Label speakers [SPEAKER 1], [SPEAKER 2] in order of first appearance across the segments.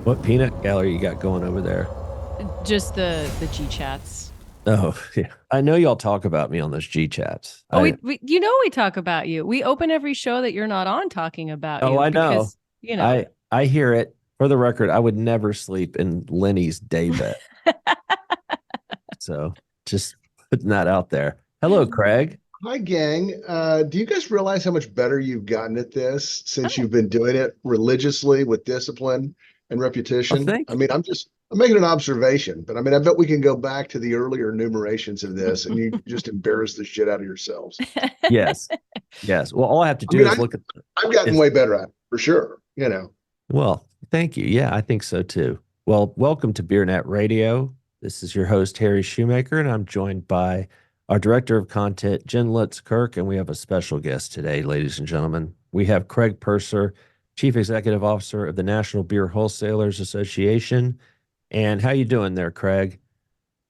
[SPEAKER 1] What peanut gallery you got going over there?
[SPEAKER 2] Just the G chats.
[SPEAKER 1] Oh, yeah. I know y'all talk about me on those G chats.
[SPEAKER 2] Oh, we talk about you. We open every show that you're not on talking about
[SPEAKER 1] Oh,
[SPEAKER 2] you
[SPEAKER 1] I know.
[SPEAKER 2] because, you know.
[SPEAKER 1] I hear it. For the record, I would never sleep in Lenny's daybed. So just putting that out there. Hello, Craig.
[SPEAKER 3] Hi, gang. Do you guys realize how much better you've gotten at this since
[SPEAKER 2] Oh,
[SPEAKER 3] you've been doing it religiously with discipline and
[SPEAKER 1] Oh,
[SPEAKER 3] repetition?
[SPEAKER 1] thank
[SPEAKER 3] I mean, I'm making an observation, but I mean, I bet we can go back to the earlier enumerations of this and you just embarrass the shit out of yourselves.
[SPEAKER 1] Yes. Yes. Well, all I have to
[SPEAKER 3] I
[SPEAKER 1] do
[SPEAKER 3] mean,
[SPEAKER 1] is look at
[SPEAKER 3] I've gotten
[SPEAKER 1] it's
[SPEAKER 3] way better at it for sure.
[SPEAKER 1] well, thank you. Yeah, I think so too. Well, welcome to BeerNet Radio. This is your host, Harry Schuhmacher, and I'm joined by our director of content, Jen Lutz Kirk, and we have a special guest today, ladies and gentlemen. We have Craig Purser, Chief Executive Officer of the National Beer Wholesalers Association. And how you doing there, Craig?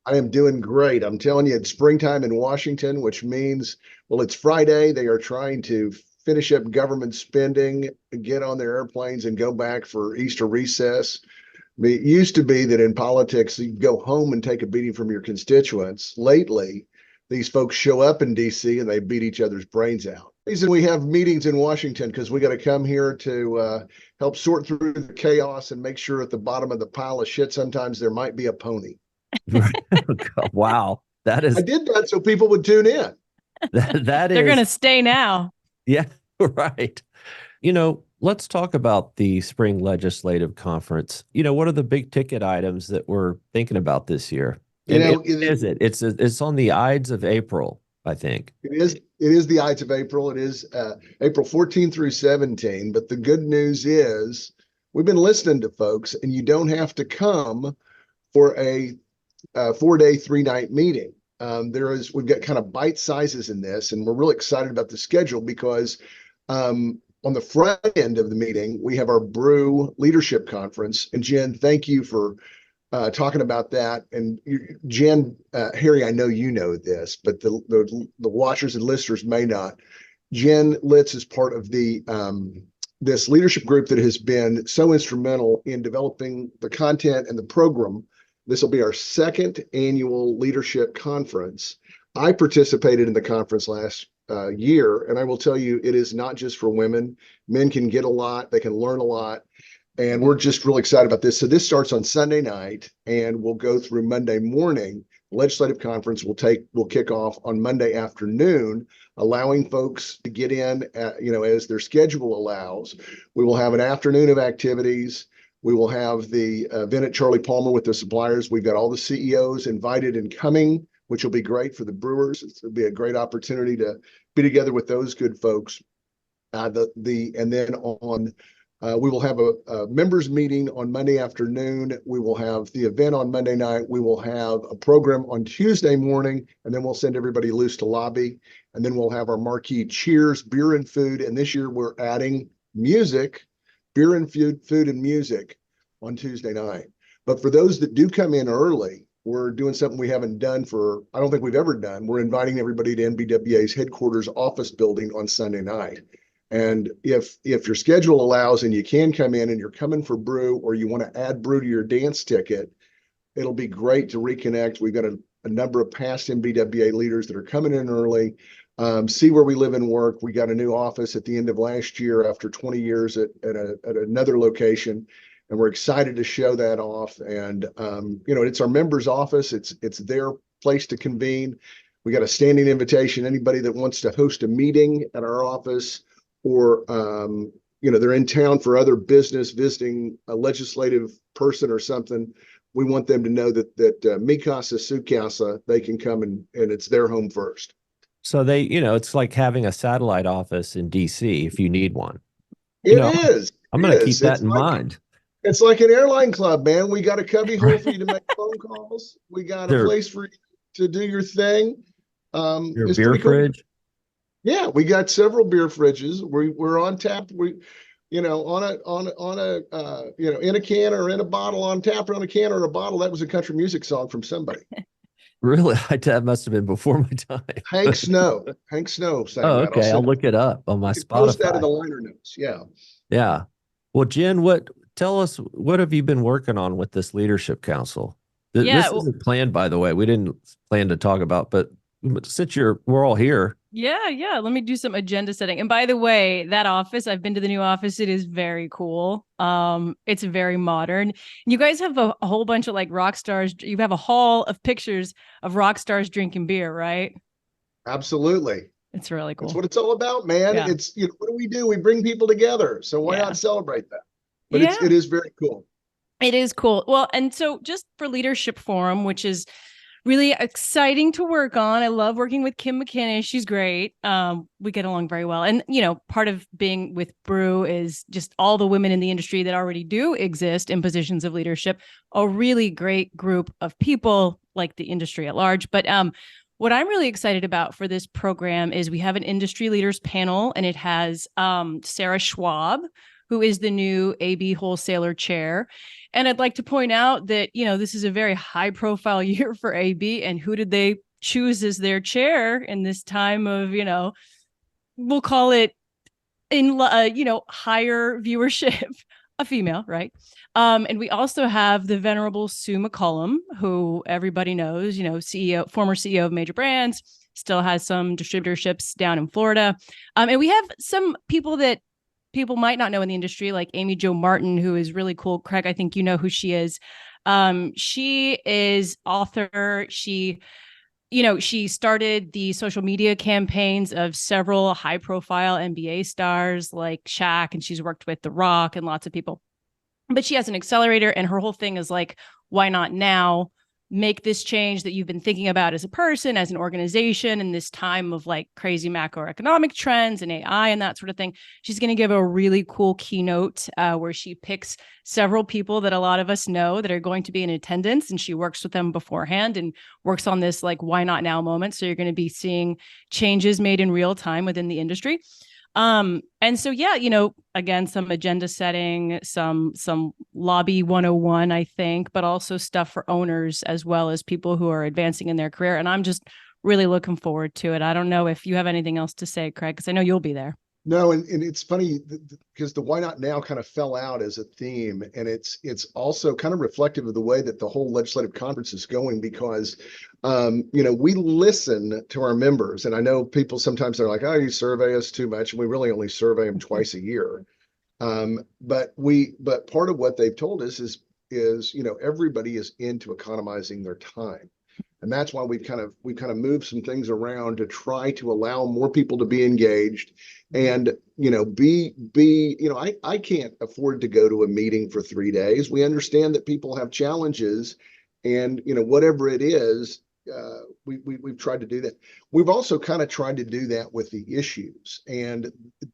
[SPEAKER 3] I am doing great. I'm telling you, it's springtime in Washington, which means, well, it's Friday. They are trying to finish up government spending, get on their airplanes, and go back for Easter recess. I mean, it used to be that in politics, you go home and take a beating from your constituents. Lately, these folks show up in DC and they beat each other's brains out. The reason we have meetings in Washington because we got to come here to help sort through the chaos and make sure at the bottom of the pile of shit sometimes there might be a pony.
[SPEAKER 1] Wow. That
[SPEAKER 3] I
[SPEAKER 1] is
[SPEAKER 3] did that so people would tune in.
[SPEAKER 1] that
[SPEAKER 2] they're going
[SPEAKER 1] is
[SPEAKER 2] to stay now.
[SPEAKER 1] yeah, right. Let's talk about the spring legislative conference. What are the big ticket items that we're thinking about this year?
[SPEAKER 3] You
[SPEAKER 1] And
[SPEAKER 3] know,
[SPEAKER 1] when is it? It's on the Ides of April, I think.
[SPEAKER 3] it is the Ides of April. It is April 14 through 17. But the good news is we've been listening to folks, and you don't have to come for a 4-day, 3-night meeting. We've got kind of bite sizes in this, and we're really excited about the schedule because on the front end of the meeting, we have our Brew Leadership Conference. And Jen, thank you for talking about that. And Jen, Harry, I know you know this, but the watchers and listeners may not. Jen Litz is part of the this leadership group that has been so instrumental in developing the content and the program. This will be our second annual leadership conference. I participated in the conference last year, and I will tell you, it is not just for women. Men can get a lot, they can learn a lot, and we're just really excited about this. So this starts on Sunday night, and we'll go through Monday morning. The legislative conference will kick off on Monday afternoon, allowing folks to get in, as their schedule allows. We will have an afternoon of activities. We will have the event at Charlie Palmer with the suppliers. We've got all the CEOs invited and coming, which will be great for the brewers. It'll be a great opportunity to be together with those good folks. And then we will have a members meeting on Monday afternoon. We will have the event on Monday night. We will have a program on Tuesday morning, and then we'll send everybody loose to lobby. And then we'll have our marquee cheers, beer and food. And this year we're adding music, beer and food and music on Tuesday night. But for those that do come in early, we're doing something we haven't done I don't think we've ever done. We're inviting everybody to NBWA's headquarters office building on Sunday night. And if your schedule allows and you can come in and you're coming for brew or you want to add brew to your dance ticket, it'll be great to reconnect. We've got a number of past NBWA leaders that are coming in early, see where we live and work. We got a new office at the end of last year after 20 years at another location. And we're excited to show that off. And it's our members' office. It's their place to convene. We got a standing invitation. Anybody that wants to host a meeting at our office, or they're in town for other business, visiting a legislative person or something, we want them to know that mi casa, su casa, they can come and it's their home first.
[SPEAKER 1] So it's like having a satellite office in DC if you need one. You
[SPEAKER 3] It
[SPEAKER 1] know,
[SPEAKER 3] is.
[SPEAKER 1] I'm
[SPEAKER 3] It
[SPEAKER 1] going to keep
[SPEAKER 3] is.
[SPEAKER 1] that in mind.
[SPEAKER 3] It's like an airline club, man. We got a cubby hole for you to make phone calls. We got a
[SPEAKER 1] There,
[SPEAKER 3] place for you to do your thing.
[SPEAKER 1] your
[SPEAKER 3] It's
[SPEAKER 1] beer
[SPEAKER 3] pretty cool.
[SPEAKER 1] fridge.
[SPEAKER 3] Yeah, we got several beer fridges. We're on tap. In a can or in a bottle, on tap or on a can or a bottle. That was a country music song from somebody.
[SPEAKER 1] Really? That must have been before my time.
[SPEAKER 3] Hank Snow. Hank Snow sang
[SPEAKER 1] Oh,
[SPEAKER 3] that.
[SPEAKER 1] okay. I'll look it up on my
[SPEAKER 3] You can post that in
[SPEAKER 1] Spotify.
[SPEAKER 3] the liner notes. Yeah.
[SPEAKER 1] Yeah. Well, Jen, what tell us, what have you been working on with this leadership council?
[SPEAKER 2] Yeah,
[SPEAKER 1] This isn't planned, by the way. We didn't plan to talk about, but since we're all here.
[SPEAKER 2] yeah. Let me do some agenda setting. And by the way, that office, I've been to the new office. It is very cool. It's very modern. You guys have a whole bunch of like rock stars. You have a hall of pictures of rock stars drinking beer, right?
[SPEAKER 3] Absolutely.
[SPEAKER 2] It's really
[SPEAKER 3] That's
[SPEAKER 2] cool.
[SPEAKER 3] what it's all about, man.
[SPEAKER 2] Yeah.
[SPEAKER 3] It's, what do we do? We bring people together. So why
[SPEAKER 2] Yeah.
[SPEAKER 3] not celebrate that? But
[SPEAKER 2] Yeah.
[SPEAKER 3] it is very cool.
[SPEAKER 2] It is cool. Well, and so just for Leadership Forum, which is really exciting to work on. I love working with Kim McKinnon. She's great. We get along very well. And, part of being with Brew is just all the women in the industry that already do exist in positions of leadership, a really great group of people like the industry at large. But what I'm really excited about for this program is we have an industry leaders panel, and it has Sarah Schwab, who is the new AB wholesaler chair. And I'd like to point out that, this is a very high profile year for AB. And who did they choose as their chair in this time of, we'll call it higher viewership, a female, right? And we also have the venerable Sue McCollum, who everybody knows, former CEO of major brands, still has some distributorships down in Florida. And we have some people that people might not know in the industry, like Amy Jo Martin, who is really cool. Craig, I think you know who she is. She is author. She started the social media campaigns of several high profile NBA stars like Shaq, and she's worked with The Rock and lots of people. But she has an accelerator, and her whole thing is like, why not now? Make this change that you've been thinking about as a person, as an organization, in this time of like crazy macroeconomic trends and AI and that sort of thing. She's going to give a really cool keynote where she picks several people that a lot of us know that are going to be in attendance, and she works with them beforehand and works on this like why not now moment. So you're going to be seeing changes made in real time within the industry. And so, yeah, again, some agenda setting, some lobby 101, I think, but also stuff for owners as well as people who are advancing in their career. And I'm just really looking forward to it. I don't know if you have anything else to say, Craig, because I know you'll be there.
[SPEAKER 3] No, and it's funny because the why not now kind of fell out as a theme, and it's also kind of reflective of the way that the whole legislative conference is going because we listen to our members, and I know people sometimes they're like, oh, you survey us too much, and we really only survey them twice a year. But part of what they've told us is everybody is into economizing their time. And that's why we've kind of moved some things around to try to allow more people to be engaged and, I can't afford to go to a meeting for 3 days. We understand that people have challenges and, whatever it is, we've tried to do that. We've also kind of tried to do that with the issues, and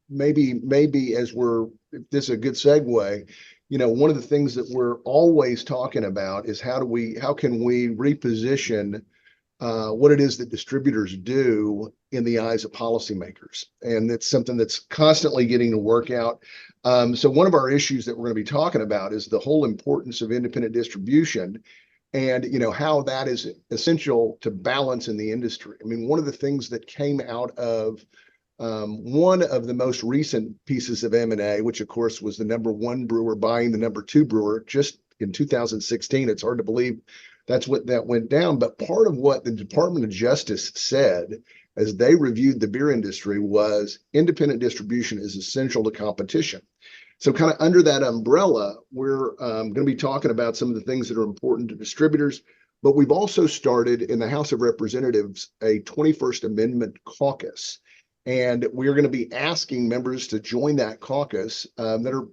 [SPEAKER 3] maybe if this is a good segue, one of the things that we're always talking about is how can we reposition what it is that distributors do in the eyes of policymakers. And it's something that's constantly getting to work out. So one of our issues that we're going to be talking about is the whole importance of independent distribution and, how that is essential to balance in the industry. I mean, one of the things that came out of one of the most recent pieces of M&A, which of course was the number one brewer buying the number two brewer just in 2016. It's hard to believe that's what that went down. But part of what the Department of Justice said as they reviewed the beer industry was independent distribution is essential to competition. So kind of under that umbrella, we're going to be talking about some of the things that are important to distributors. But we've also started in the House of Representatives a 21st Amendment caucus. And we're going to be asking members to join that caucus that are,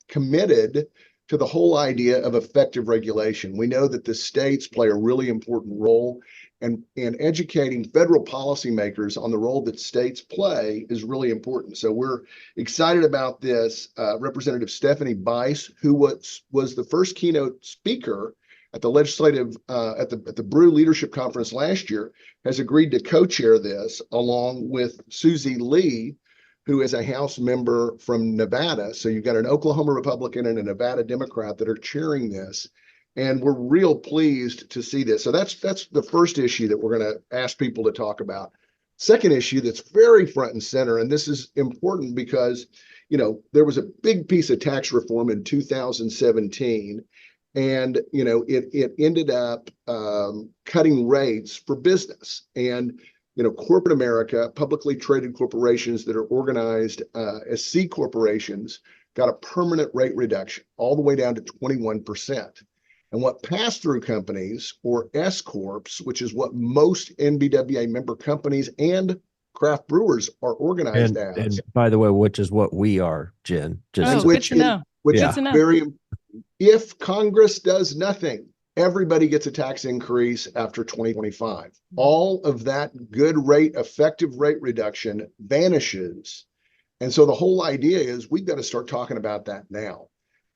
[SPEAKER 3] committed to the whole idea of effective regulation. We know that the states play a really important role, and educating federal policymakers on the role that states play is really important. So we're excited about this. Representative Stephanie Bice, who was the first keynote speaker at the legislative at the Brew Leadership Conference last year, has agreed to co-chair this along with Susie Lee, who is a House member from Nevada. So you've got an Oklahoma Republican and a Nevada Democrat that are chairing this. And we're real pleased to see this. So that's the first issue that we're going to ask people to talk about. Second issue that's very front and center, and this is important because there was a big piece of tax reform in 2017, and it ended up cutting rates for business. And corporate America, publicly traded corporations that are organized as C corporations, got a permanent rate reduction all the way down to 21%. And what pass-through companies, or S corps, which is what most NBWA member companies and craft brewers are organized as.
[SPEAKER 1] And by the way, which is what we are, Jen.
[SPEAKER 2] Oh, good to know.
[SPEAKER 3] Which
[SPEAKER 2] Good
[SPEAKER 3] is
[SPEAKER 2] to know.
[SPEAKER 3] very, if Congress does nothing, everybody gets a tax increase after 2025. All of that good rate, effective rate reduction vanishes. And so the whole idea is we've got to start talking about that now.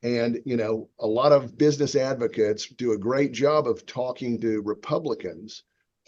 [SPEAKER 3] And, a lot of business advocates do a great job of talking to Republicans.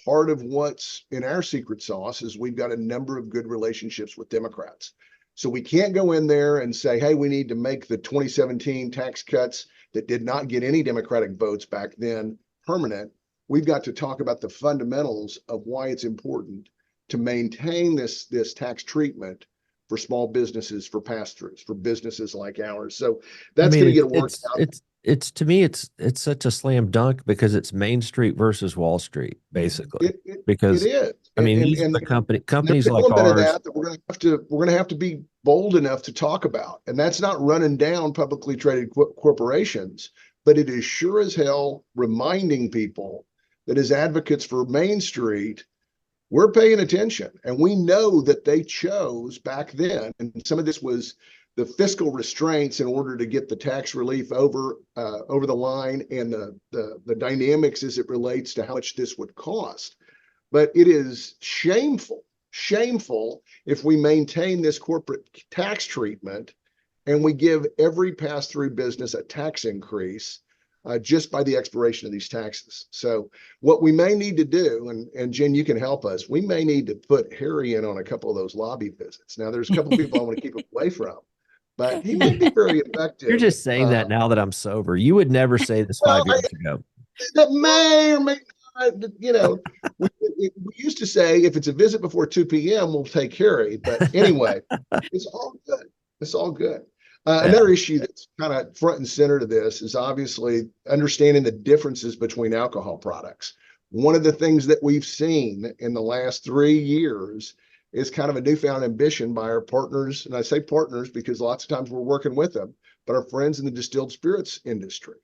[SPEAKER 3] Part of what's in our secret sauce is we've got a number of good relationships with Democrats. So we can't go in there and say, hey, we need to make the 2017 tax cuts that did not get any Democratic votes back then permanent. We've got to talk about the fundamentals of why it's important to maintain this tax treatment for small businesses, for pass-throughs, for businesses like ours. So that's going to get worked out.
[SPEAKER 1] It's to me, it's such a slam dunk because it's Main Street versus Wall Street, basically. Because
[SPEAKER 3] it is.
[SPEAKER 1] I mean,
[SPEAKER 3] and,
[SPEAKER 1] these
[SPEAKER 3] and,
[SPEAKER 1] are the companies
[SPEAKER 3] there's an
[SPEAKER 1] like
[SPEAKER 3] element of
[SPEAKER 1] ours.
[SPEAKER 3] that we're going to have to be bold enough to talk about, and that's not running down publicly traded corporations, but it is sure as hell reminding people that as advocates for Main Street, we're paying attention, and we know that they chose back then, and some of this was the fiscal restraints in order to get the tax relief over the line, and the dynamics as it relates to how much this would cost. But it is shameful if we maintain this corporate tax treatment and we give every pass-through business a tax increase just by the expiration of these taxes. So what we may need to do, and Jen, you can help us, we may need to put Harry in on a couple of those lobby visits. Now, there's a couple of people I want to keep him away from, but he may be very effective.
[SPEAKER 1] You're just saying that now that I'm sober. You would never say this 5 years ago.
[SPEAKER 3] That may or may not, we used to say if it's a visit before 2 p.m., we'll take Harry. But anyway, it's all good. It's all good. Another issue that's kind of front and center to this is obviously understanding the differences between alcohol products. One of the things that we've seen in the last 3 years is kind of a newfound ambition by our partners. And I say partners because lots of times we're working with them, but our friends in the distilled spirits industry.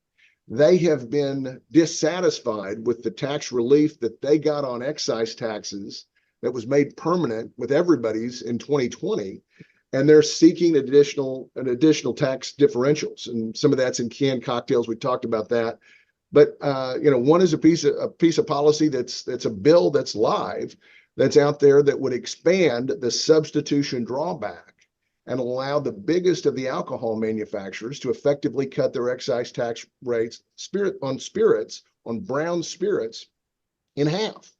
[SPEAKER 3] They have been dissatisfied with the tax relief that they got on excise taxes that was made permanent with everybody's in 2020. And they're seeking additional tax differentials, and some of that's in canned cocktails. We talked about that, but one is a piece of policy that's a bill that's live, that's out there that would expand the substitution drawback and allow the biggest of the alcohol manufacturers to effectively cut their excise tax rates on brown spirits in half.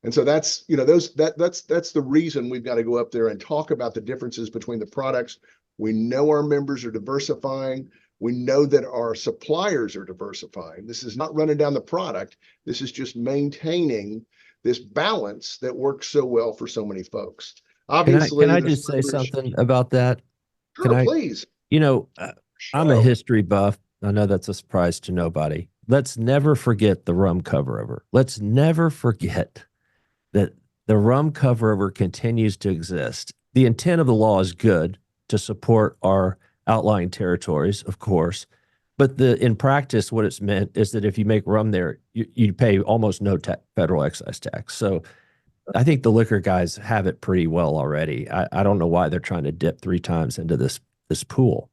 [SPEAKER 3] And so that's the reason we've got to go up there and talk about the differences between the products. We know our members are diversifying. We know that our suppliers are diversifying. This is not running down the product. This is just maintaining this balance that works so well for so many folks. Obviously,
[SPEAKER 1] can I just say something about that?
[SPEAKER 3] Sure, please.
[SPEAKER 1] I'm a history buff. I know that's a surprise to nobody. Let's never forget the rum cover-over. Let's never forget that the rum cover-over continues to exist. The intent of the law is good to support our outlying territories, of course, but in practice, what it's meant is that if you make rum there, you pay almost no federal excise tax. So I think the liquor guys have it pretty well already. I don't know why they're trying to dip 3 times into this pool,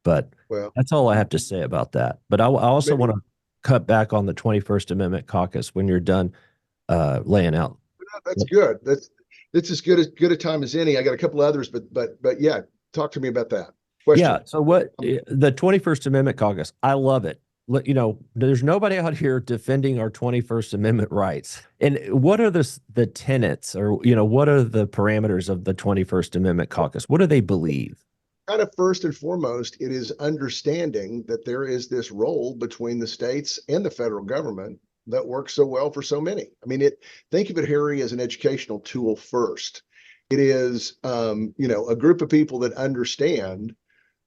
[SPEAKER 1] but that's all I have to say about that. But I also want to cut back on the 21st Amendment caucus when you're done laying out.
[SPEAKER 3] That's good. That's as good a time as any. I got a couple others, but yeah, talk to me about that. Question.
[SPEAKER 1] Yeah. So the 21st Amendment caucus, I love it. There's nobody out here defending our 21st Amendment rights. And what are the tenets, or, what are the parameters of the 21st Amendment caucus? What do they believe?
[SPEAKER 3] Kind of first and foremost, it is understanding that there is this role between the states and the federal government that works so well for so many. I mean, think of it, Harry, as an educational tool first. It is, a group of people that understand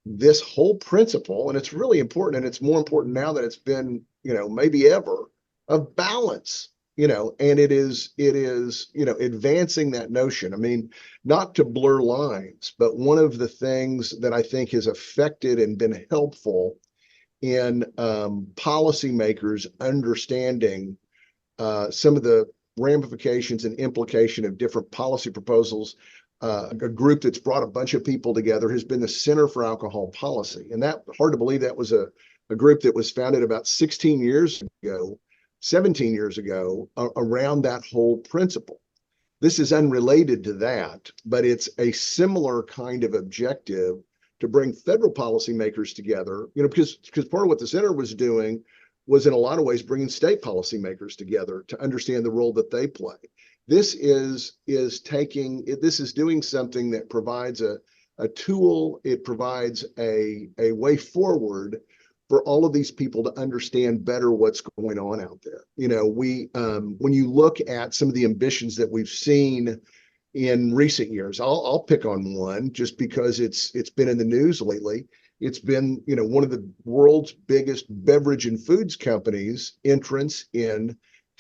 [SPEAKER 3] this whole principle, and it's really important, and it's more important now that it's been, maybe ever, of balance, and it is, advancing that notion. I mean, not to blur lines, but one of the things that I think has affected and been helpful in policymakers understanding some of the ramifications and implication of different policy proposals. A group that's brought a bunch of people together has been the Center for Alcohol Policy. And that, hard to believe, that was a group that was founded about 17 years ago, around that whole principle. This is unrelated to that, but it's a similar kind of objective to bring federal policymakers together, because part of what the center was doing was in a lot of ways bringing state policymakers together to understand the role that they play. This is doing something that provides a tool. It provides a way forward for all of these people to understand better what's going on out there. When you look at some of the ambitions that we've seen in recent years, I'll pick on one just because it's been in the news lately. It's been, one of the world's biggest beverage and foods companies' entrance into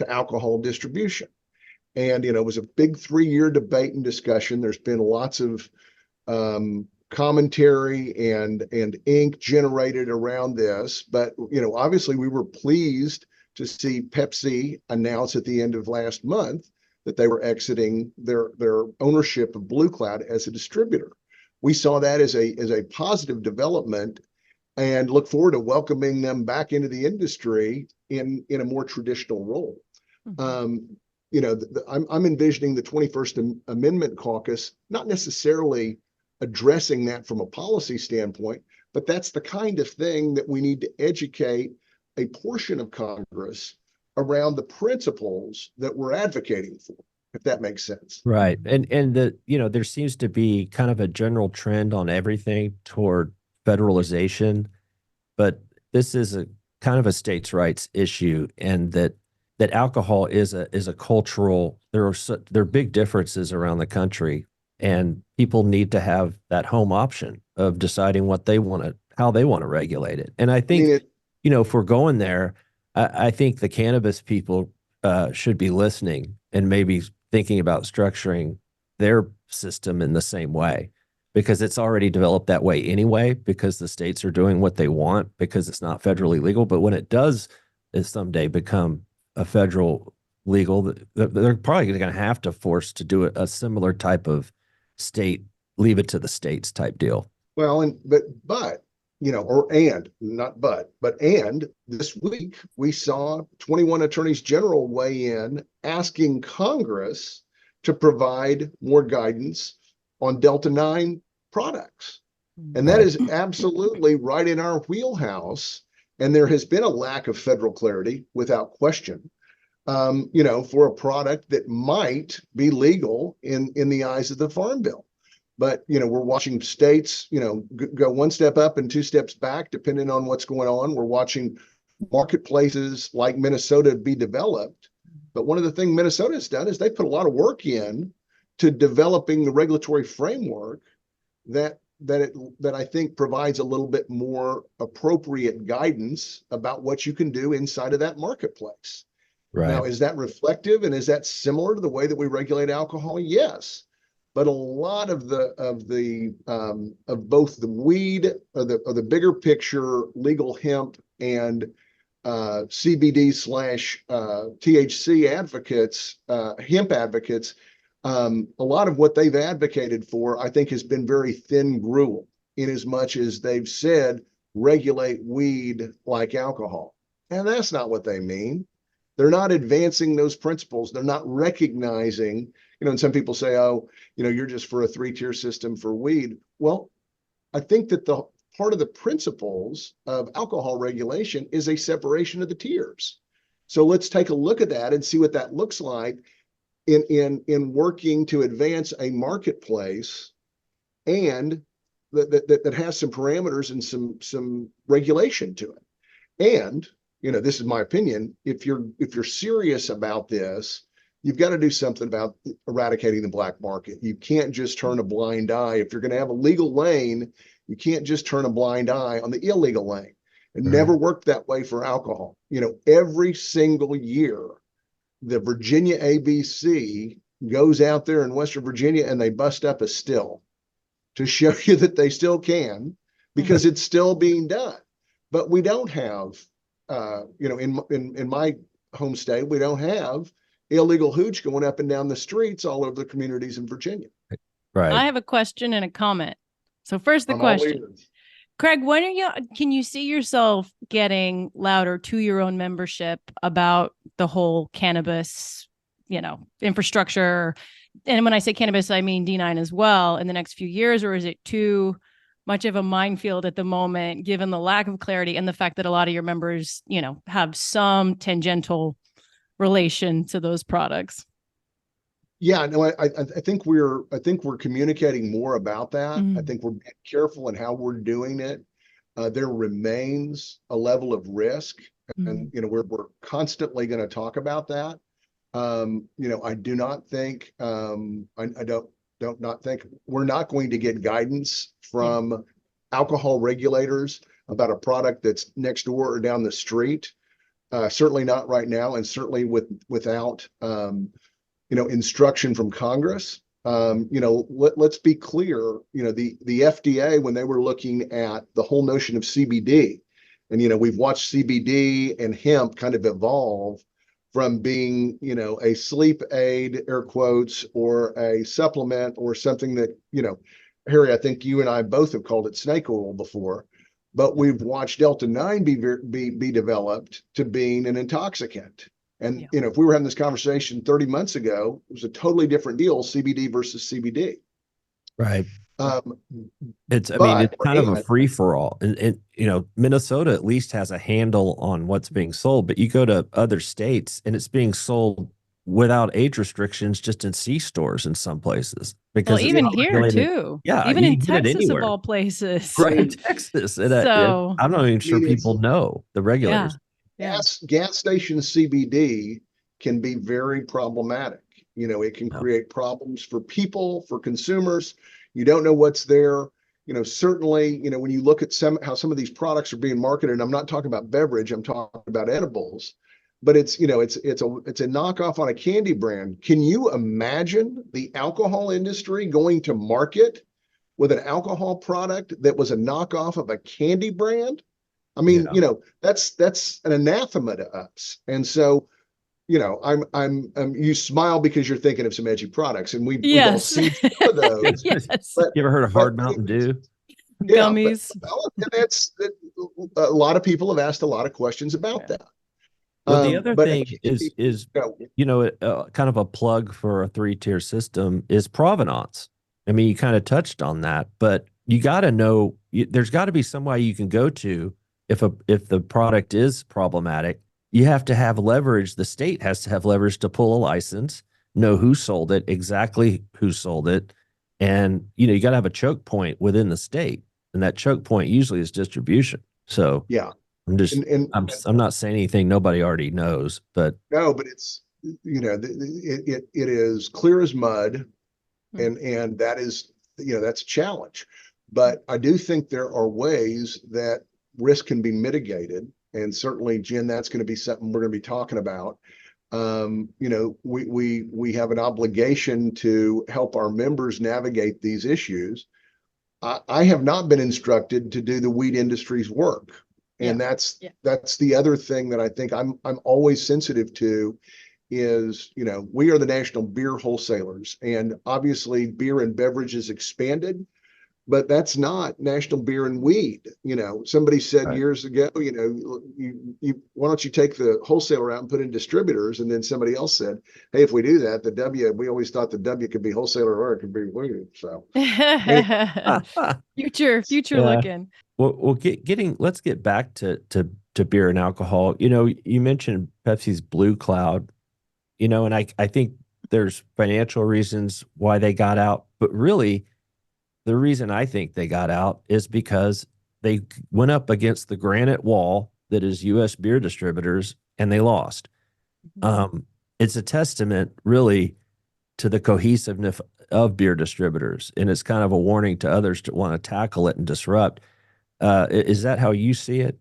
[SPEAKER 3] alcohol distribution. And, it was a big 3-year debate and discussion. There's been lots of commentary and ink generated around this. But, obviously we were pleased to see Pepsi announce at the end of last month that they were exiting their ownership of Blue Cloud as a distributor. We saw that as a positive development and look forward to welcoming them back into the industry in a more traditional role. Mm-hmm. I'm envisioning the 21st Amendment Caucus not necessarily addressing that from a policy standpoint, but that's the kind of thing that we need to educate a portion of Congress around the principles that we're advocating for, if that makes sense.
[SPEAKER 1] Right. And there seems to be kind of a general trend on everything toward federalization, but this is a kind of a states' rights issue, and that alcohol is a cultural, there are big differences around the country, and people need to have that home option of deciding how they want to regulate it. And I think, if we're going there, I think the cannabis people should be listening and maybe thinking about structuring their system in the same way, because it's already developed that way anyway, because the states are doing what they want, because it's not federally legal. But when it does someday become a federal legal, they're probably going to have to force to do a similar type of state, leave it to the states type deal.
[SPEAKER 3] Well, and this week we saw 21 attorneys general weigh in asking Congress to provide more guidance on Delta 9 products. And that is absolutely right in our wheelhouse. And there has been a lack of federal clarity without question, for a product that might be legal in the eyes of the Farm Bill. But, we're watching states, go one step up and 2 steps back, depending on what's going on. We're watching marketplaces like Minnesota be developed. But one of the things Minnesota has done is they put a lot of work in to developing the regulatory framework that I think provides a little bit more appropriate guidance about what you can do inside of that marketplace. Right. Now, is that reflective and is that similar to the way that we regulate alcohol? Yes. But a lot of both the weed or the bigger picture legal hemp and CBD / THC advocates, hemp advocates, a lot of what they've advocated for, I think, has been very thin gruel, in as much as they've said regulate weed like alcohol. And that's not what they mean. They're not advancing those principles. They're not recognizing, and some people say, oh, you're just for a 3-tier system for weed. Well, I think that the part of the principles of alcohol regulation is a separation of the tiers. So let's take a look at that and see what that looks like in working to advance a marketplace and that has some parameters and some regulation to it. And this is my opinion. If you're serious about this, you've got to do something about eradicating the black market. You can't just turn a blind eye. If you're going to have a legal lane, you can't just turn a blind eye on the illegal lane. It never worked that way for alcohol. Every single year, the Virginia ABC goes out there in Western Virginia and they bust up a still to show you that they still can, because it's still being done. But we don't have, in my home state, we don't have illegal hooch going up and down the streets all over the communities in Virginia.
[SPEAKER 1] Right.
[SPEAKER 2] I have a question and a comment. So first, the question, Craig, can you see yourself getting louder to your own membership about the whole cannabis, infrastructure? And when I say cannabis, I mean D9 as well in the next few years, or is it too much of a minefield at the moment, given the lack of clarity and the fact that a lot of your members, have some tangential relation to those products?
[SPEAKER 3] Yeah, no, I think we're communicating more about that. I think we're being careful in how we're doing it. There remains a level of risk, and we're constantly going to talk about that. I do not think I don't not think we're not going to get guidance from alcohol regulators about a product that's next door or down the street. Certainly not right now, and certainly without instruction from Congress. Let's be clear. The FDA, when they were looking at the whole notion of CBD, and we've watched CBD and hemp kind of evolve from being, a sleep aid, air quotes, or a supplement, or something that, Harry, I think you and I both have called it snake oil before, but we've watched Delta-9 be developed to being an intoxicant. And, if we were having this conversation 30 months ago, it was a totally different deal, CBD versus CBD.
[SPEAKER 1] Right. It's kind of a free for all. And, Minnesota at least has a handle on what's being sold, but you go to other states and it's being sold without age restrictions, just in C-stores in some places. Because
[SPEAKER 2] even here too.
[SPEAKER 1] Yeah.
[SPEAKER 2] Even in Texas of all places.
[SPEAKER 1] Right. In Texas. And I'm not even sure people know the regulators.
[SPEAKER 3] Gas station CBD can be very problematic. It can create problems for people, for consumers. You don't know what's there. Certainly, when you look at how some of these products are being marketed, and I'm not talking about beverage, I'm talking about edibles, but it's a knockoff on a candy brand. Can you imagine the alcohol industry going to market with an alcohol product that was a knockoff of a candy brand? I mean, that's an anathema to us. And so, you smile because you're thinking of some edgy products, and we've all seen some of those.
[SPEAKER 2] But,
[SPEAKER 1] you ever heard of Hard Mountain Dew?
[SPEAKER 2] Gummies.
[SPEAKER 3] A lot of people have asked a lot of questions about that.
[SPEAKER 1] Well, the other thing is kind of a plug for a 3-tier system is provenance. I mean, you kind of touched on that, but you got to know, there's got to be some way you can go to if the product is problematic. You have to have leverage. The state has to have leverage to pull a license, know who sold it, exactly who sold it. And, you got to have a choke point within the state. And that choke point usually is distribution. So I'm just, I'm not saying anything nobody already knows, but.
[SPEAKER 3] No, but it's, it is clear as mud. And that is, that's a challenge. But I do think there are ways that risk can be mitigated. And certainly, Jen, that's going to be something we're going to be talking about. We have an obligation to help our members navigate these issues. I have not been instructed to do the weed industry's work. And that's the other thing that I think I'm always sensitive to is, we are the national beer wholesalers, and obviously beer and beverages expanded. But that's not national beer and weed. Somebody said years ago, why don't you take the wholesaler out and put in distributors? And then somebody else said, hey, if we do that, we always thought the W could be wholesaler or it could be weed. So
[SPEAKER 2] future looking.
[SPEAKER 1] Well, let's get back to beer and alcohol. You mentioned Pepsi's Blue Cloud, and I think there's financial reasons why they got out, but really, the reason I think they got out is because they went up against the granite wall that is U.S. beer distributors, and they lost. And it's a testament really to the cohesiveness of beer distributors, and it's kind of a warning to others to want to tackle it and disrupt. Is that how you see it?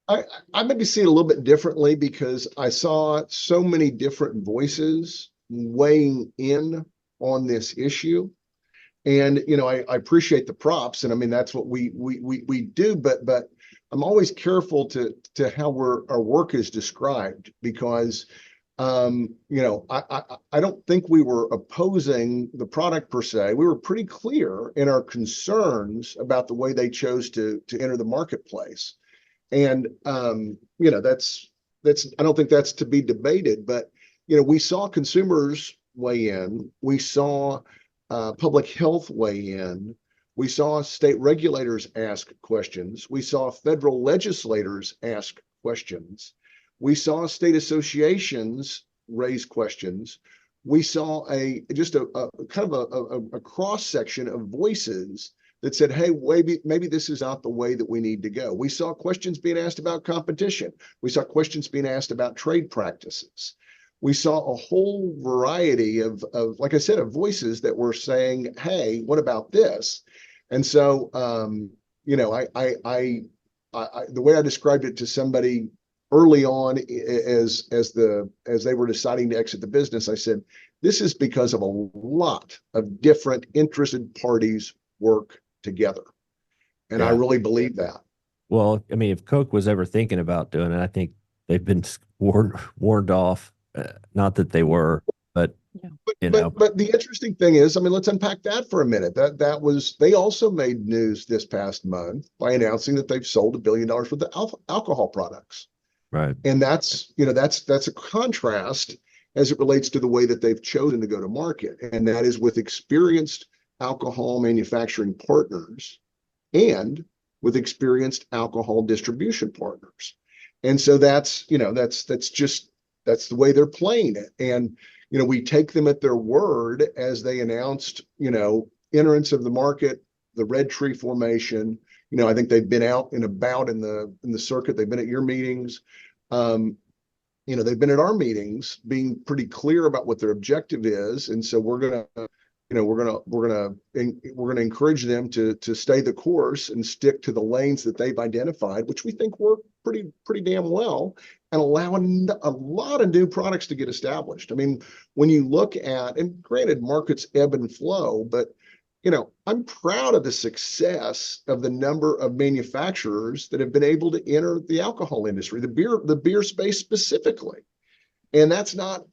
[SPEAKER 3] I maybe see it a little bit differently because I saw so many different voices weighing in on this issue. And I appreciate the props, and I mean that's what we do. But I'm always careful to how our work is described because I don't think we were opposing the product per se. We were pretty clear in our concerns about the way they chose to enter the marketplace, and that's I don't think that's to be debated. But we saw consumers weigh in. We saw public health weigh in. We saw state regulators ask questions. We saw federal legislators ask questions. We saw state associations raise questions. We saw a kind of a cross section of voices that said, hey, maybe this is not the way that we need to go. We saw questions being asked about competition. We saw questions being asked about trade practices. We saw a whole variety of, like I said, of voices that were saying, hey, what about this? And so, the way I described it to somebody early on as they were deciding to exit the business, I said, this is because of a lot of different interested parties work together. And I really believe that.
[SPEAKER 1] Well, I mean, if Coke was ever thinking about doing it, I think they've been warned off. Not that they were, but
[SPEAKER 3] But the interesting thing is, I mean, let's unpack that for a minute. They also made news this past month by announcing that they've sold $1 billion worth of alcohol products.
[SPEAKER 1] Right.
[SPEAKER 3] And that's a contrast as it relates to the way that they've chosen to go to market. And that is with experienced alcohol manufacturing partners and with experienced alcohol distribution partners. And so that's the way they're playing it. And, we take them at their word as they announced, entrance of the market, the Red Tree formation. I think they've been out and about in the circuit. They've been at your meetings. They've been at our meetings being pretty clear about what their objective is. And so we're going to encourage them to stay the course and stick to the lanes that they've identified, which we think work pretty damn well, and allowing a lot of new products to get established. I mean, when you look at, and granted, markets ebb and flow, but I'm proud of the success of the number of manufacturers that have been able to enter the alcohol industry, the beer space specifically. And that's not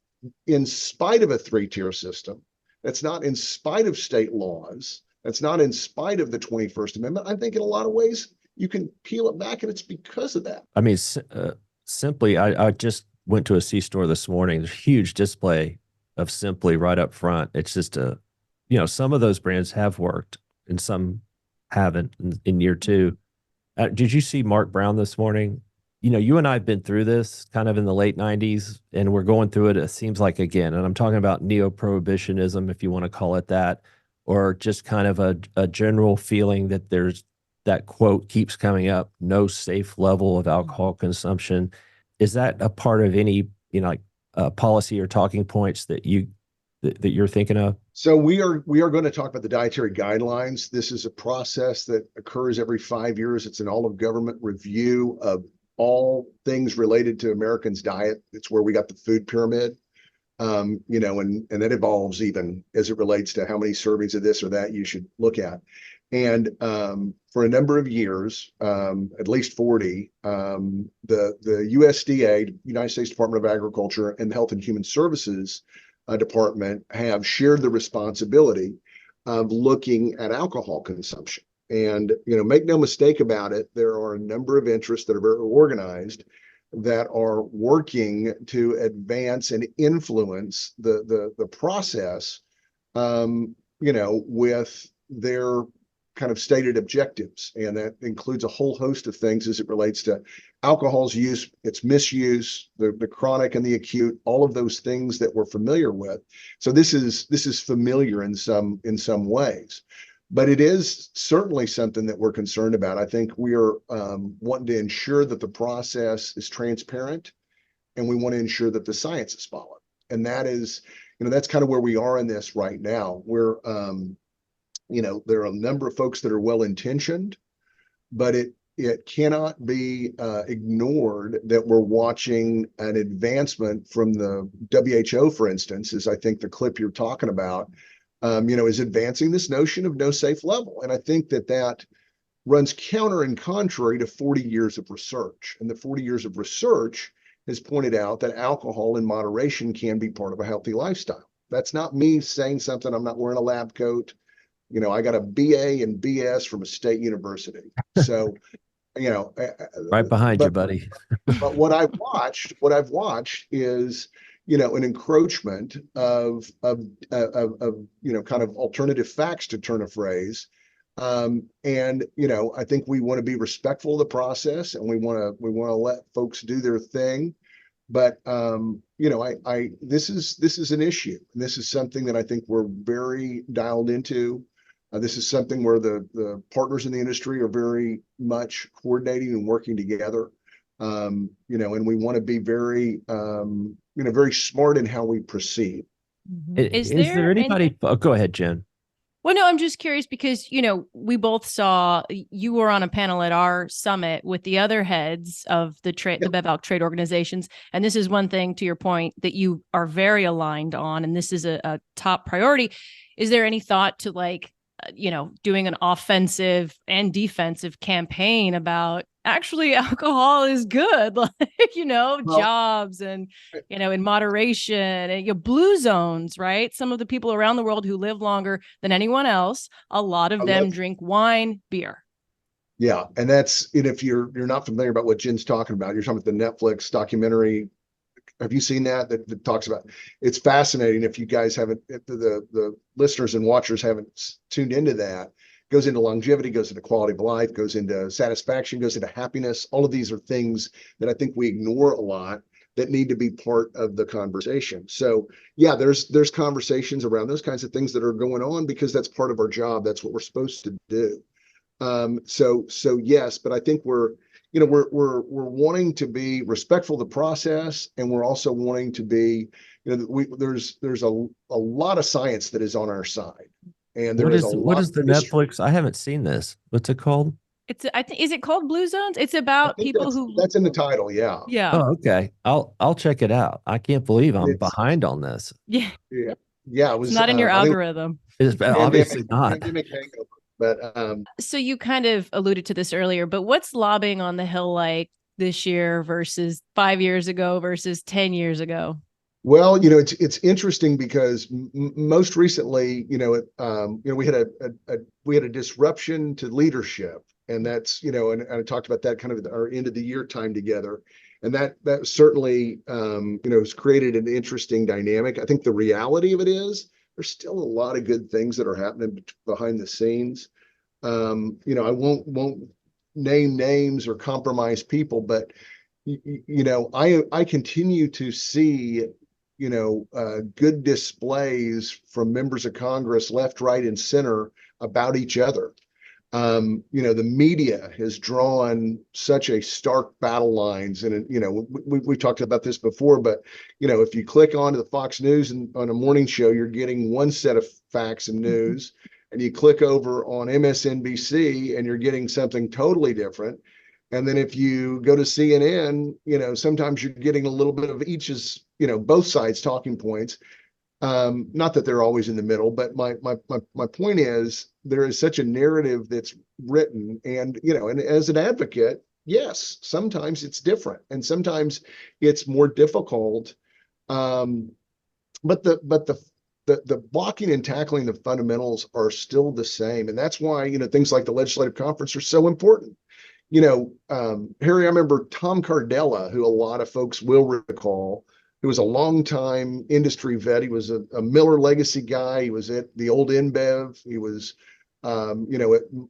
[SPEAKER 3] in spite of a three-tier system. That's not in spite of state laws. That's not in spite of the 21st Amendment. I think in a lot of ways you can peel it back, and it's because of that.
[SPEAKER 1] I mean, Simply, I just went to a C-store this morning. There's a huge display of Simply right up front. It's just some of those brands have worked and some haven't in year two. Did you see Mark Brown this morning? You and I have been through this kind of in the late 90s, and we're going through it, it seems like, again. And I'm talking about neo-prohibitionism, if you want to call it that, or just kind of a general feeling that there's that quote keeps coming up, no safe level of alcohol consumption. Is that a part of any, policy or talking points that you're thinking of?
[SPEAKER 3] So we are going to talk about the dietary guidelines. This is a process that occurs every 5 years. It's an all-of-government review of all things related to Americans' diet. It's where we got the food pyramid, and that evolves even as it relates to how many servings of this or that you should look at. And for a number of years, at least 40, the USDA, United States Department of Agriculture, and the Health and Human Services Department have shared the responsibility of looking at alcohol consumption. And, make no mistake about it, there are a number of interests that are very organized that are working to advance and influence the process, with their kind of stated objectives. And that includes a whole host of things as it relates to alcohol's use, its misuse, the chronic and the acute, all of those things that we're familiar with. So this is familiar in some ways, but it is certainly something that we're concerned about. I think we are wanting to ensure that the process is transparent, and we want to ensure that the science is followed. And that is, that's kind of where we are in this right now. We're, there are a number of folks that are well-intentioned, but it cannot be ignored that we're watching an advancement from the WHO, for instance, is I think the clip you're talking about, is advancing this notion of no safe level. And I think that runs counter and contrary to 40 years of research. And the 40 years of research has pointed out that alcohol in moderation can be part of a healthy lifestyle. That's not me saying something. I'm not wearing a lab coat. I got a BA and BS from a state university. So,
[SPEAKER 1] right behind you, buddy.
[SPEAKER 3] But what I've watched is, an encroachment of kind of alternative facts, to turn a phrase. And, I think we want to be respectful of the process, and we want to let folks do their thing. But, this is an issue. And this is something that I think we're very dialed into. This is something where the partners in the industry are very much coordinating and working together. And we want to be very, very smart in how we proceed.
[SPEAKER 1] Is there anybody? Go ahead, Jen.
[SPEAKER 2] Well, no, I'm just curious because, we both saw you were on a panel at our summit with the other heads of the BevAlc trade organizations. And this is one thing, to your point, that you are very aligned on, and this is a top priority. Is there any thought to doing an offensive and defensive campaign about actually alcohol is good, jobs and, in moderation and blue zones, right? Some of the people around the world who live longer than anyone else, a lot of them drink wine, beer.
[SPEAKER 3] Yeah. And if you're not familiar about what Jen's talking about, you're talking about the Netflix documentary. Have you seen that talks about? It's fascinating. If you guys haven't, if the listeners and watchers haven't tuned into that, goes into longevity, goes into quality of life, goes into satisfaction, goes into happiness. All of these are things that I think we ignore a lot that need to be part of the conversation. So yeah, there's conversations around those kinds of things that are going on because that's part of our job. That's what we're supposed to do. So yes, but I think we're wanting to be respectful of the process, and we're also wanting to be, there's a lot of science that is on our side, and there is a lot.
[SPEAKER 1] What is the Netflix? I haven't seen this. What's it called?
[SPEAKER 2] Is it called Blue Zones? It's about people
[SPEAKER 3] that's in the title. Yeah.
[SPEAKER 2] Yeah.
[SPEAKER 1] Oh, okay. I'll check it out. I can't believe I'm behind on this.
[SPEAKER 2] Yeah.
[SPEAKER 3] Yeah. It was
[SPEAKER 2] not in your algorithm.
[SPEAKER 1] It's obviously not.
[SPEAKER 3] But
[SPEAKER 2] so you kind of alluded to this earlier, but what's lobbying on the Hill like this year versus 5 years ago versus 10 years ago?
[SPEAKER 3] Well, it's interesting because most recently, we had a disruption to leadership, and that's, and I talked about that kind of our end of the year time together, and that certainly, has created an interesting dynamic. I think the reality of it is there's still a lot of good things that are happening behind the scenes. I won't name names or compromise people, but I continue to see good displays from members of Congress, left, right, and center about each other. The media has drawn such a stark battle lines, and we talked about this before, but if you click onto the Fox News and on a morning show, you're getting one set of facts and news, and you click over on MSNBC and you're getting something totally different. And then if you go to CNN, sometimes you're getting a little bit of each's, both sides talking points. Not that they're always in the middle, but my point is there is such a narrative that's written, and and as an advocate, yes, sometimes it's different and sometimes it's more difficult. But the blocking and tackling the fundamentals are still the same, and that's why things like the legislative conference are so important. Harry, I remember Tom Cardella, who a lot of folks will recall, who was a longtime industry vet. He was a Miller legacy guy. He was at the old NBEV. He was, at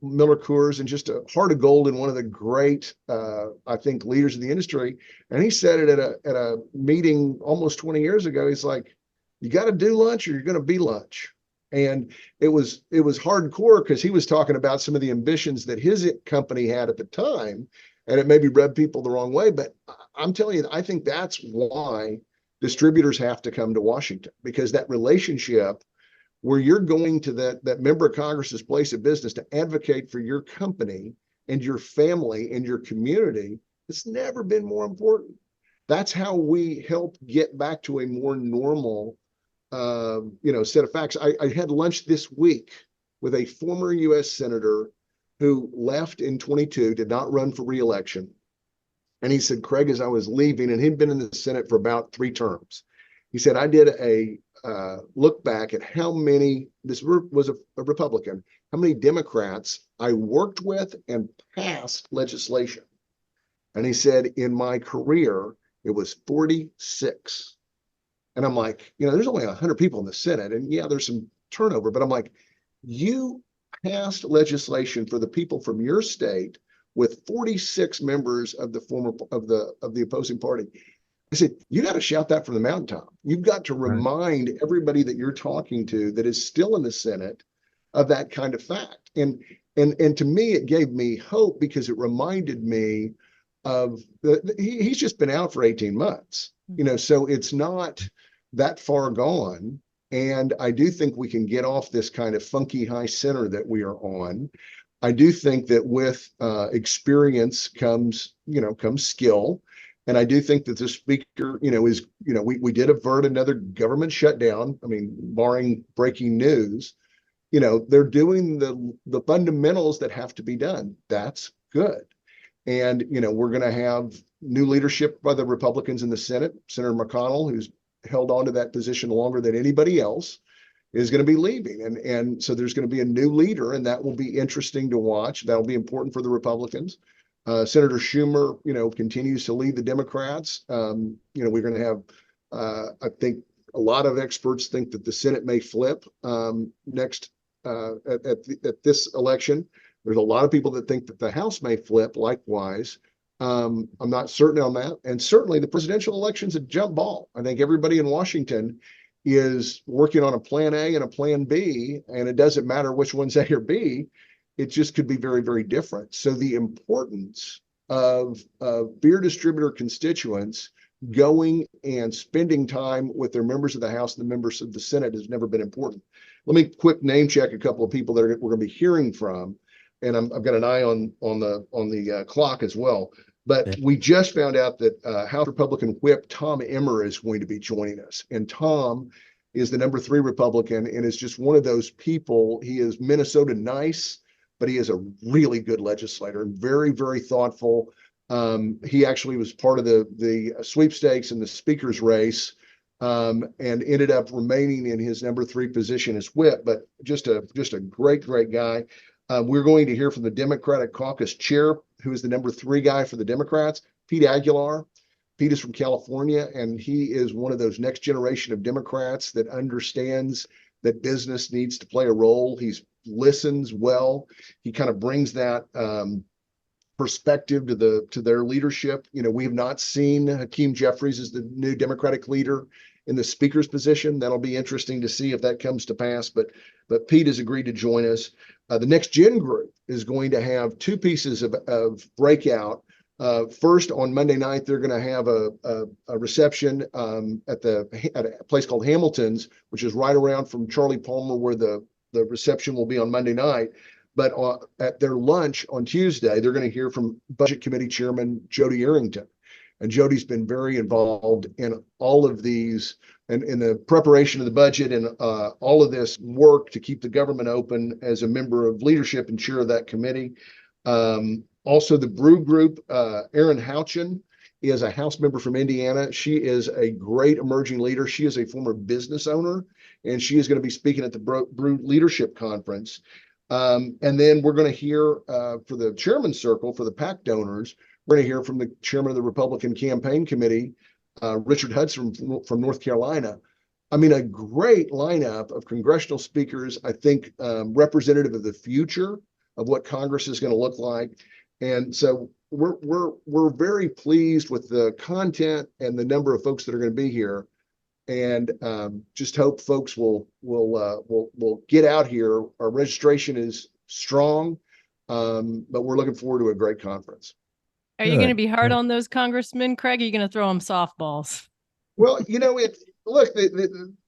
[SPEAKER 3] Miller Coors, and just a heart of gold and one of the great, I think, leaders in the industry. And he said it at a meeting almost 20 years ago. He's like, you got to do lunch or you're going to be lunch. And it was hardcore because he was talking about some of the ambitions that his company had at the time, and it maybe rubbed people the wrong way. But I'm telling you, I think that's why distributors have to come to Washington, because that relationship where you're going to that member of Congress's place of business to advocate for your company and your family and your community, it's never been more important. That's how we help get back to a more normal, set of facts. I had lunch this week with a former U.S. senator who left in 22, did not run for re-election. And he said, Craig, as I was leaving, and he'd been in the Senate for about 3 terms, he said, I did a look back at how many, this was a Republican, how many Democrats I worked with and passed legislation. And he said, in my career, it was 46. And I'm like, there's only 100 people in the Senate, and yeah, there's some turnover, but I'm like, you passed legislation for the people from your state with 46 members of the opposing party. I said, you got to shout that from the mountaintop. You've got to remind everybody that you're talking to that is still in the Senate of that kind of fact. And to me, it gave me hope, because it reminded me of he's just been out for 18 months, so it's not that far gone. And I do think we can get off this kind of funky high center that we are on. I do think that with experience comes skill. And I do think that the speaker, we did avert another government shutdown. I mean, barring breaking news, they're doing the fundamentals that have to be done. That's good. And, we're going to have new leadership by the Republicans in the Senate. Senator McConnell, who's held on to that position longer than anybody else, is going to be leaving. And so there's going to be a new leader, and that will be interesting to watch. That'll be important for the Republicans. Senator Schumer, continues to lead the Democrats. We're going to have, I think a lot of experts think that the Senate may flip next at this election. There's a lot of people that think that the House may flip likewise. I'm not certain on that. And certainly the presidential election's a jump ball. I think everybody in Washington is working on a plan A and a plan B, and it doesn't matter which one's A or B. It just could be very, very different. So the importance of beer distributor constituents going and spending time with their members of the House and the members of the Senate has never been important. Let me quick name check a couple of people that we're going to be hearing from, and I've got an eye on the clock as well. But we just found out that House Republican Whip Tom Emmer is going to be joining us, and Tom is the number 3 Republican and is just one of those people. He is Minnesota nice, but he is a really good legislator and very, very thoughtful. He actually was part of the sweepstakes and the speaker's race, and ended up remaining in his number 3 position as whip, but just a great guy. We're going to hear from the Democratic Caucus chair, who is the number 3 guy for the Democrats, Pete Aguilar. Pete is from California, and he is one of those next generation of Democrats that understands that business needs to play a role. He listens well. He kind of brings that perspective to their leadership. We have not seen Hakeem Jeffries as the new Democratic leader in the speaker's position. That'll be interesting to see if that comes to pass. But Pete has agreed to join us. The Next Gen group is going to have 2 pieces of breakout. First, on Monday night, they're going to have a reception at a place called Hamilton's, which is right around from Charlie Palmer, where the reception will be on Monday night. But at their lunch on Tuesday, they're going to hear from Budget Committee Chairman Jody Arrington. And Jody's been very involved in all of these and in the preparation of the budget and all of this work to keep the government open as a member of leadership and chair of that committee. Also, the Brew Group, Erin Houchin is a House member from Indiana. She is a great emerging leader. She is a former business owner, and she is going to be speaking at the Brew Leadership Conference. And then we're going to hear for the chairman's circle, for the PAC donors, we're going to hear from the chairman of the Republican Campaign Committee, Richard Hudson from North Carolina. I mean, a great lineup of congressional speakers, I think representative of the future of what Congress is going to look like. And so we're very pleased with the content and the number of folks that are going to be here, and just hope folks will get out here. Our registration is strong, but we're looking forward to a great conference.
[SPEAKER 2] Are you going to be hard on those congressmen, Craig? Or are you going to throw them softballs?
[SPEAKER 3] Well, look,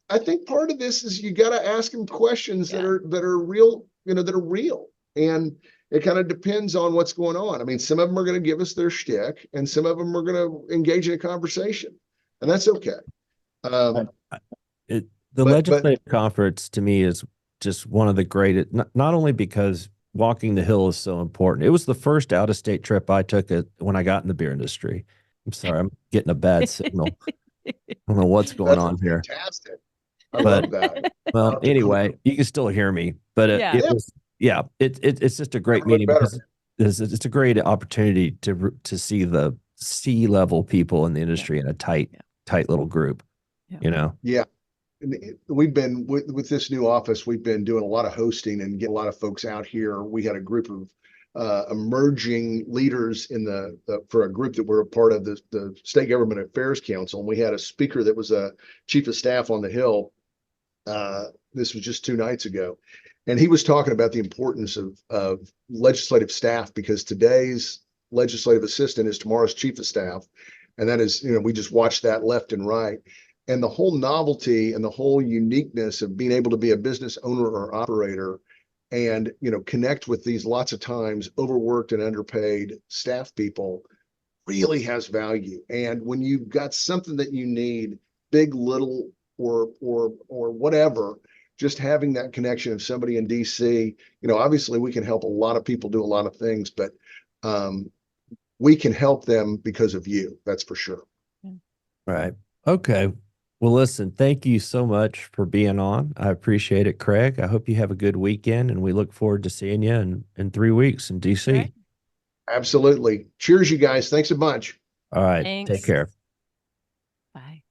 [SPEAKER 3] I think part of this is you got to ask them questions that are real, that are real. And it kind of depends on what's going on. I mean, some of them are going to give us their shtick, and some of them are going to engage in a conversation, and that's okay.
[SPEAKER 1] The
[SPEAKER 3] But
[SPEAKER 1] legislative conference to me is just one of the greatest, not only because walking the Hill is so important. It was the first out of state trip I took when I got in the beer industry. I'm sorry, I'm getting a bad signal. I don't know what's going
[SPEAKER 3] that's
[SPEAKER 1] on here.
[SPEAKER 3] fantastic. I
[SPEAKER 1] But
[SPEAKER 3] love that.
[SPEAKER 1] well, anyway, you can still hear me. But
[SPEAKER 2] Yeah.
[SPEAKER 1] it was, yeah, it's just a great
[SPEAKER 3] Never looked
[SPEAKER 1] meeting
[SPEAKER 3] better.
[SPEAKER 1] because it's a great opportunity to see the C-level people in the industry in a tight little group.
[SPEAKER 3] Yeah. We've been with this new office, we've been doing a lot of hosting and getting a lot of folks out here. We had a group of emerging leaders for a group that we're a part of, the State Government Affairs Council. And we had a speaker that was a chief of staff on the Hill. This was just 2 nights ago. And he was talking about the importance of legislative staff, because today's legislative assistant is tomorrow's chief of staff. And that is, we just watch that left and right. And the whole novelty and the whole uniqueness of being able to be a business owner or operator and, connect with these lots of times overworked and underpaid staff people really has value. And when you've got something that you need, big, little, or whatever, just having that connection of somebody in DC, obviously we can help a lot of people do a lot of things, but we can help them because of you. That's for sure.
[SPEAKER 1] Right. Okay. Well, listen, thank you so much for being on. I appreciate it, Craig. I hope you have a good weekend, and we look forward to seeing you in 3 weeks in DC.
[SPEAKER 2] Right.
[SPEAKER 3] Absolutely. Cheers, you guys. Thanks a bunch.
[SPEAKER 1] All right.
[SPEAKER 2] Thanks.
[SPEAKER 1] Take care.
[SPEAKER 2] Bye.